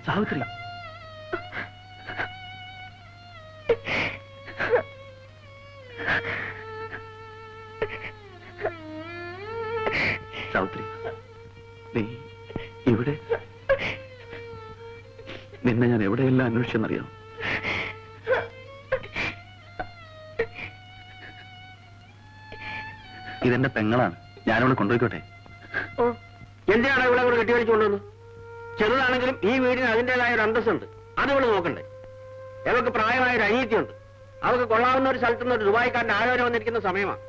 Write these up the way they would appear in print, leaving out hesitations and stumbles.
സാവിത്രി, സാവിത്രി, നീ ഇവിടെ? നിന്നെ ഞാൻ എവിടെയെല്ലാം അന്വേഷിച്ചെന്നറിയാം. ഇതെന്റെ പെങ്ങളാണ്, ഞാനിവിടെ കൊണ്ടുപോയിക്കോട്ടെ? എന്തിനാണ് ഇവിടെ ഇവിടെ കെട്ടിവലിച്ചുകൊണ്ടുവന്നു? ചെറുതാണെങ്കിലും ഈ വീടിന് അതിൻ്റെതായ ഒരു അന്തസ്സുണ്ട്, അത് ഇവിടെ നോക്കണ്ടേ? അവർക്ക് പ്രായമായ ഒരു അനീതിയുണ്ട്. അവർക്ക് കൊള്ളാവുന്ന ഒരു സ്ഥലത്ത് നിന്ന് ഒരു ദുബായിക്കാരന്റെ ആലോചന വന്നിരിക്കുന്ന സമയമാണ്.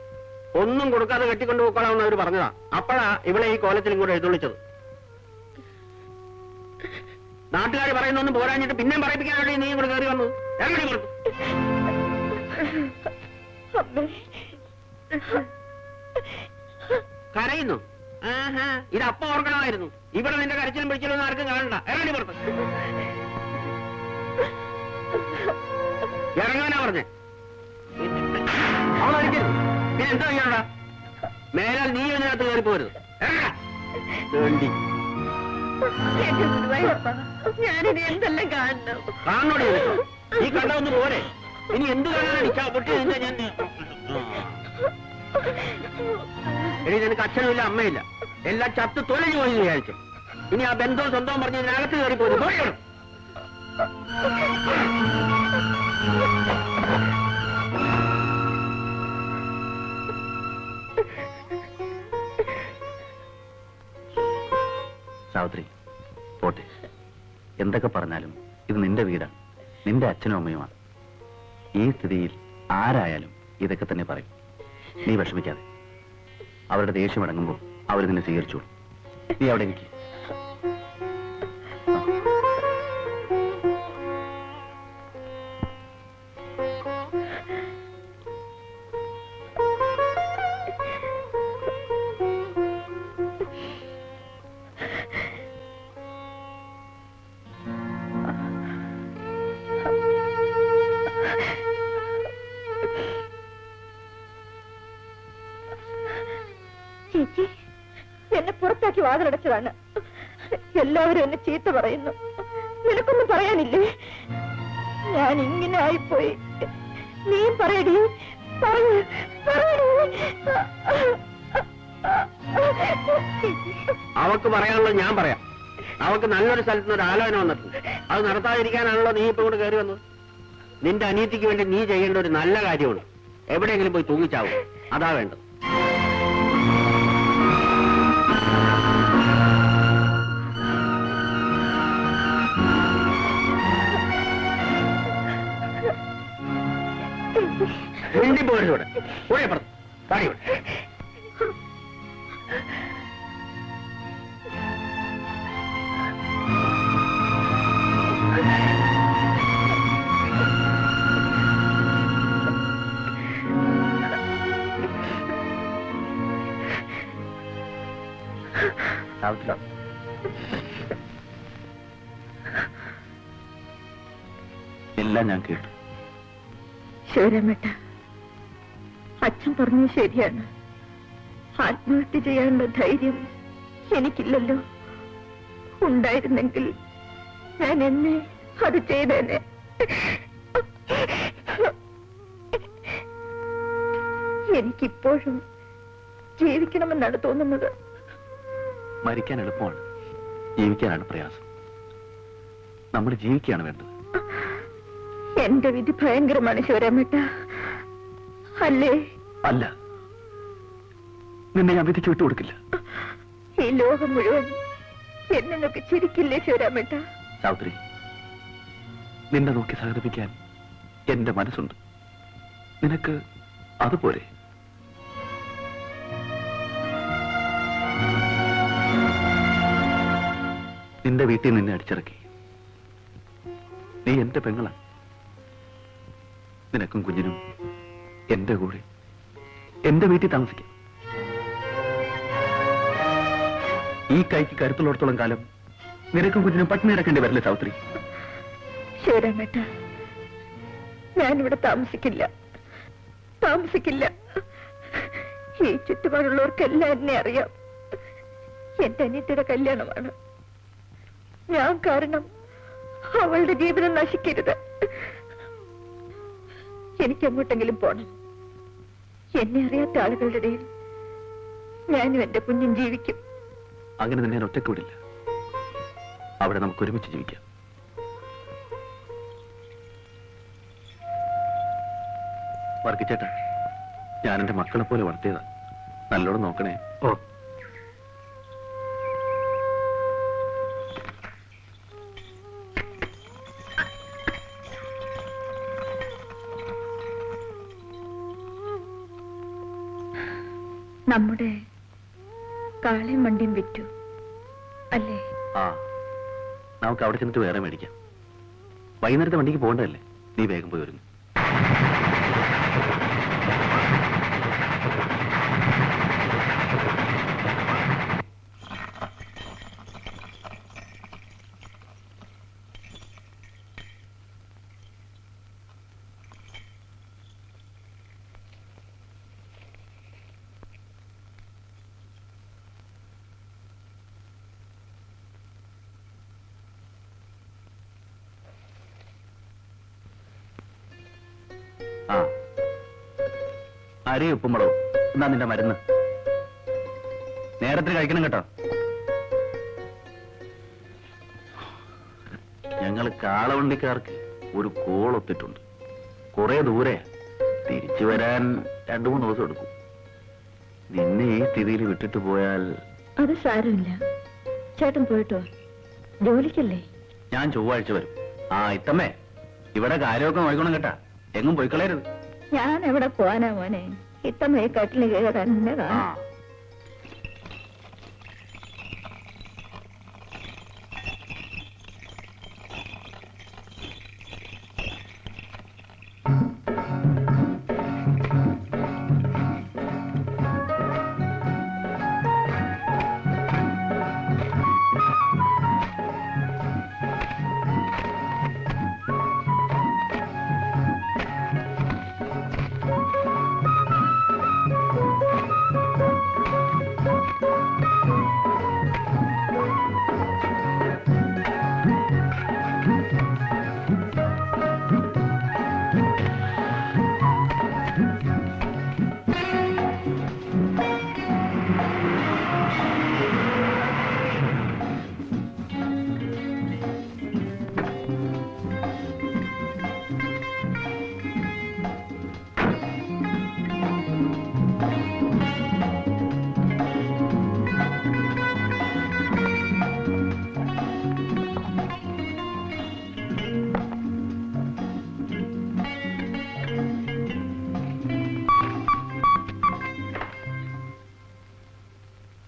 ഒന്നും കൊടുക്കാതെ കെട്ടിക്കൊണ്ടു പോയിക്കൊള്ളാമെന്ന് അവർ പറഞ്ഞതാ. അപ്പോഴാ ഇവിടെ ഈ കോലത്തിൽ ഇങ്ങോട്ട് എഴുന്നള്ളിച്ചത്. നാട്ടുകാർ പറയുന്നൊന്നും പോരാഞ്ഞിട്ട് പിന്നെയും പറയിപ്പിക്കാനാണ് നീ ഇവിടെ കയറി വന്നത്. എങ്ങനെ കൊടുത്തു? കരയുന്നു? ഇത് അപ്പ ഓർക്കണമായിരുന്നു. ഇവിടെ നിന്റെ കരച്ചിലും പിടിച്ചിലൊന്നും ആർക്കും കാണണ്ട. ഇറങ്ങി പുറത്ത്. ഇറങ്ങാനാ പറഞ്ഞേ. അവളടിക്കരുത്. പിന്നെ എന്താ ചെയ്യണടാ? മേലാൽ നീ ഇതിനകത്ത് കയറി പോരുത്. വേണ്ടി ഞാനിനി എന്തെല്ലാം കാണണം? കാണോടി. നീ കണ്ടൊന്ന് പോരെ. ഇനി എന്ത് കാണാനാണ്? പൊട്ടി ഞാൻ ഇനി നിനക്ക് അച്ഛനുമില്ല അമ്മയില്ല, എല്ലാം ചത്ത് തൊലഞ്ഞു പോയി വിചാരിച്ചു. ഇനി ആ ബന്ധവും സ്വന്തവും പറഞ്ഞ് ഇതിനകത്ത് കയറി പോയി പോയി. സാവിത്രി, പോട്ടെ. എന്തൊക്കെ പറഞ്ഞാലും ഇത് നിന്റെ വീടാണ്, നിന്റെ അച്ഛനും അമ്മയുമാണ്. ഈ സ്ഥിതിയിൽ ആരായാലും ഇതൊക്കെ തന്നെ പറയും. നീ വിഷമിക്കാതെ. അവരുടെ ദേഷ്യം അടങ്ങുമ്പോൾ അവർ നിന്നെ സ്വീകരിച്ചോളൂ. നീ അവിടെ എനിക്ക് ചേച്ചി, എന്നെ പുറത്താക്കി വാതിലടച്ചതാണ്. എല്ലാവരും എന്നെ ചീത്ത പറയുന്നു. നിനക്കൊന്നും പറയാനില്ലേ? ഞാൻ ഇങ്ങനെ ആയിപ്പോയി. നീ പറയടി, അവക്ക് പറയാനുള്ളത് ഞാൻ പറയാം. അവക്ക് നല്ലൊരു സ്ഥലത്ത് നിന്ന് ഒരു ആലോചന വന്നിട്ടുണ്ട്. അത് നടത്താതിരിക്കാനാണല്ലോ നീ ഇപ്പൊ ഇവിടെ കയറി വന്നത്. നിന്റെ അനിയത്തിക്ക് വേണ്ടി നീ ചെയ്യേണ്ട ഒരു നല്ല കാര്യമുണ്ട്. എവിടെയെങ്കിലും പോയി തൂങ്ങിച്ചാവും. അതാ വേണ്ടത്. മിണ്ടി പോയിവിടെ പോയപ്പുറത്ത് പാടിയോടെ. എല്ലാം ഞാൻ കേട്ടു. ശിവരാമേട്ട, അച്ഛൻ പറഞ്ഞത് ശരിയാണ്. ആത്മഹത്യ ചെയ്യാനുള്ള ധൈര്യം എനിക്കില്ലല്ലോ. ഉണ്ടായിരുന്നെങ്കിൽ ഞാൻ എന്നെ അത് ചെയ്തേനെ. എനിക്കിപ്പോഴും ജീവിക്കണമെന്നാണ് തോന്നുന്നത്. മരിക്കാൻ എളുപ്പമാണ്, ജീവിക്കാനാണ് പ്രയാസം. നമ്മൾ ജീവിക്കുകയാണ് വേണ്ടത്. എന്റെ വിധി ഭയങ്കരമാണ് ശിവരാമേട്ട, അല്ലേ? അല്ല, നിന്നെ ഞാൻ വിധിച്ചു വിട്ടുകൊടുക്കില്ല. ഈ ലോകം മുഴുവൻ എന്നെ നോക്കി ചിരിക്കില്ലേ ശിവരാമേട്ട? സാവിത്രി, നിന്നെ നോക്കി സഹകരിപ്പിക്കാൻ എന്റെ മനസ്സുണ്ട്. നിനക്ക് അതുപോലെ. നിന്റെ വീട്ടിൽ നിന്നെ അടിച്ചിറക്കി. നീ എന്റെ പെങ്ങളാണ്. നിനക്കും കുഞ്ഞിനും എന്റെ കൂടെ എന്റെ വീട്ടിൽ താമസിക്കാം. ഈ കൈക്ക് കരുത്തുള്ളിടത്തോളം കാലം നിനക്കും കുഞ്ഞിനും പട്ടിണി കിടക്കേണ്ടി വരില്ലേ സാവിത്രി? ശിവരാമേട്ട, ഞാനിവിടെ താമസിക്കില്ല. ഈ ചുറ്റുപാടുള്ളവർക്കെല്ലാം എന്നെ അറിയാം. എന്റെ അനിയത്തിയുടെ കല്യാണമാണ്. ഞാൻ കാരണം അവളുടെ ജീവിതം നശിക്കരുത്. എനിക്ക് എങ്ങോട്ടെങ്കിലും പോണം. എന്നെ അറിയാത്ത ആളുകളുടെ ഇടയിൽ ഞാനും എന്റെ കുഞ്ഞും ജീവിക്കും. അങ്ങനെ തന്നെ ഞാൻ ഒറ്റയ്ക്ക് വിടില്ല. അവിടെ നമുക്ക് ഒരുമിച്ച് ജീവിക്കാം. വർക്കിച്ചേട്ടാ, ഞാൻ എന്റെ മക്കളെ പോലെ വളർത്തിയതാ. നല്ലോണം നോക്കണേ. ഓ, നമ്മുടെ കാളയും വണ്ടിയും വിറ്റു അല്ലേ? ആ, നമുക്ക് അവിടെ ചെന്നിട്ട് വേറെ മേടിക്കാം. വൈകുന്നേരത്തെ വണ്ടിക്ക് പോകണ്ടല്ലേ? നീ വേഗം പോയി വരുന്നു. ആ, അരി ഉപ്പുമുളകും എന്നാ നിന്റെ മരുന്ന്. നേരത്തിന് കഴിക്കണം കേട്ടോ. ഞങ്ങൾ കാളവണ്ടിക്കാർക്ക് ഒരു കോളൊത്തിട്ടുണ്ട്. കുറെ ദൂരെ, തിരിച്ചു വരാൻ 2-3 ദിവസം എടുക്കും. നിന്നെ ഈ സ്ഥിതിയിൽ വിട്ടിട്ട് പോയാൽ... അത് സാരമില്ല, ചേട്ടൻ പോയിട്ടോ. ജോലിക്കല്ലേ? ഞാൻ ചൊവ്വാഴ്ച വരും. ആ, ഇത്തമ്മേ, ഇവിടെ കാര്യമൊക്കെ നോക്കണം കേട്ടാ. എങ്ങും പോയിക്കളയരുത്. ഞാൻ എവിടെ പോവാനാ മോനെ? ഇത്തമ്മയെ കട്ടില് കയറി തന്നെ കാണാം.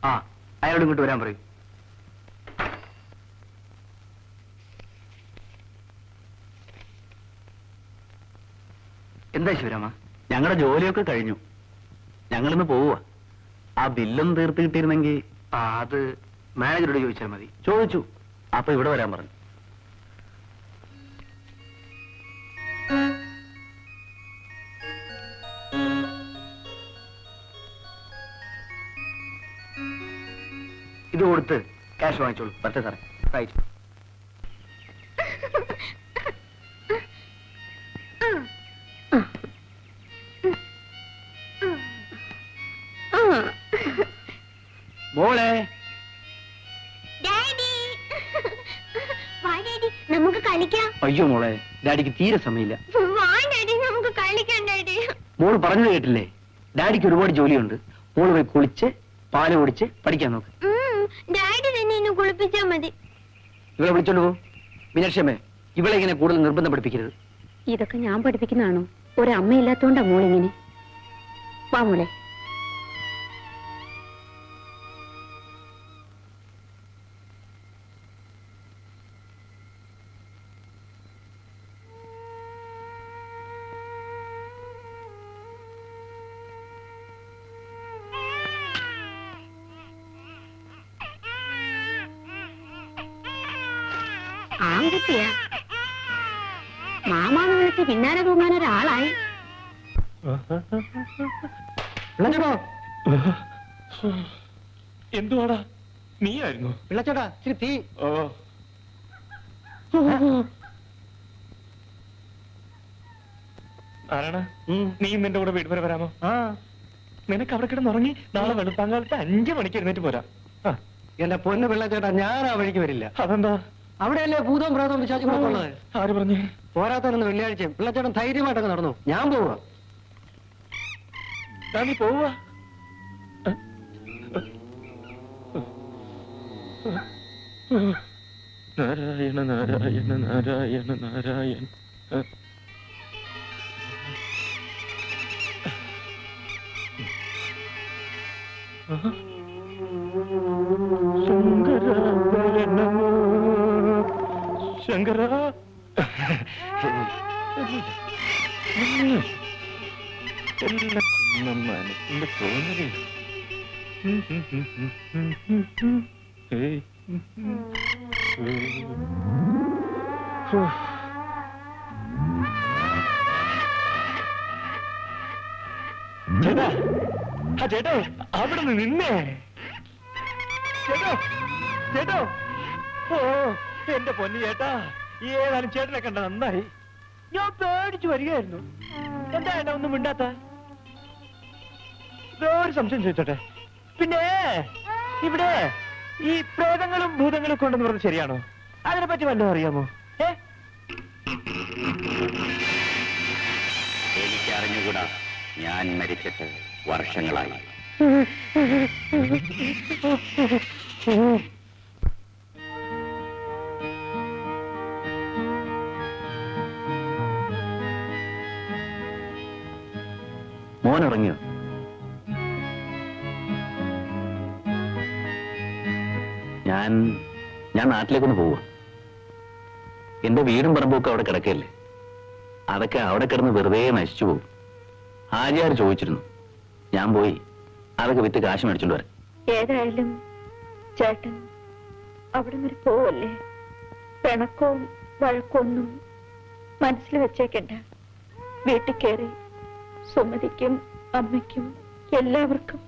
ആ, അയാളോട് ഇങ്ങോട്ട് വരാൻ പറയൂ. എന്താ ശിവരാമ? ഞങ്ങളുടെ ജോലിയൊക്കെ കഴിഞ്ഞു. ഞങ്ങളിന്ന് പോവുക. ആ ബില്ലൊന്നും തീർത്ത് കിട്ടിയിരുന്നെങ്കിൽ... അത് മാനേജറോട് ചോദിച്ചാൽ മതി. ചോദിച്ചു. അപ്പൊ ഇവിടെ വരാൻ പറഞ്ഞു. ഇത് കൊടുത്ത് ക്യാഷ് വാങ്ങിച്ചോളൂ. പറ്റേ സാറേ. റൈറ്റ്. മോളെ, നമുക്ക് കളിക്കാം. അയ്യോ മോളെ, ഡാഡിക്ക് തീരെ സമയമില്ല. നമുക്ക് കളിക്കാം ഡാഡി. മോള് പറഞ്ഞത് കേട്ടില്ലേ? ഡാഡിക്ക് ഒരുപാട് ജോലിയുണ്ട്. മോള് പോയി കുളിച്ച് പാല് കുടിച്ച് പഠിക്കാൻ നോക്ക്. ഡാഡി തന്നെ എന്നെ കുളിപ്പിച്ചാ മതി. ഇവളെ വിളിച്ചോണ്ട് പോ. മീനാക്ഷിയമ്മേ, ഇവളെ ഇങ്ങനെ കൂടുതൽ നിർബന്ധം പഠിപ്പിക്കരുത്. ഇതൊക്കെ ഞാൻ പഠിപ്പിക്കുന്നതാണോ? ഒരമ്മയില്ലാത്തോണ്ടാ മോളിങ്ങനെ. വാ മോളെ. ആൺകുട്ടിയാ. മാമാന്ന് വിളിച്ച് പിന്നാലെ തൂങ്ങാൻ ഒരാളായി. എന്തുവാടാ? നീയായിരുന്നു? പിള്ളച്ചേട്ടാ, ഇച്ചിരി തീ. ഓ, ആരാണ് നീ നിന്റെ കൂടെ വീട് വരെ വരാമോ? നിനക്ക് അവിടെ കിടന്നുറങ്ങി നാളെ വെളുപ്പാങ്കാലത്ത് 5 മണിക്ക് എഴുന്നേറ്റ് പോരാ. എന്റെ പൊന്ന് പിള്ളച്ചേട്ടാ, ഞാൻ ആ വഴിക്ക് വരില്ല. അതെന്താ? അവിടെയല്ലേ ഭൂതവും പ്രേതവും വിശ്വാസികളൊക്കെ ഉള്ളത്. ആര് പറഞ്ഞു? പോരാത്തന്ന് വെള്ളിയാഴ്ച പിള്ളച്ചേട്ടൻ ധൈര്യമായിട്ടൊക്കെ നടന്നു. ഞാൻ പോവാ. നീ പോവാ? നാരായണ നാരായണ നാരായണ നാരായണ. ശങ്കര മനസ്സിന്റെ തോന്നലേ. ചേട്ടാ, ആ ചേട്ടോ അവിടെ നിന്ന് നിന്നേ. ചേട്ടോ ചേട്ടോ, ഓ എന്റെ പൊന്നു ചേട്ടാ, ഏതായാലും ചേട്ടനെ കണ്ട നന്നായി. ഞാൻ പേടിച്ചു വരികയായിരുന്നു. എന്താ ഏട്ടാ ഒന്നും മിണ്ടാത്ത? ഒരു സംശയം ചോദിച്ചോട്ടെ, പിന്നെ ഇവിടെ ഈ പ്രേതങ്ങളും ഭൂതങ്ങളും ഒക്കെ ഉണ്ടെന്ന് പറഞ്ഞത് ശരിയാണോ? അതിനെപ്പറ്റി വല്ലതും അറിയാമോ? എനിക്കറിഞ്ഞുകൂടാ. ഞാൻ മരിച്ചിട്ട് വർഷങ്ങളായി. മോൻ ഇറങ്ങിയോ? ഞാൻ നാട്ടിലേക്കൊന്ന് പോവുക. എന്റെ വീടും പറമ്പൊക്കെ അവിടെ കിടക്കല്ലേ. അതൊക്കെ അവിടെ കിടന്ന് വെറുതെ നശിച്ചു പോകും. ആര്യാർ ചോദിച്ചിരുന്നു. ഞാൻ പോയി അതൊക്കെ വിറ്റ് കാശ് മേടിച്ചോണ്ട് വരാം. ഏതായാലും ചേട്ടൻ അവിടെ വരെ പോവല്ലേ. പിണക്കവും വഴക്കൊന്നും മനസ്സിൽ വെച്ചേക്കണ്ട. വീട്ടിൽ കയറി സുമതിക്കും അമ്മയ്ക്കും എല്ലാവർക്കും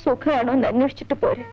സുഖമാണോ എന്ന് അന്വേഷിച്ചിട്ട് പോരെ.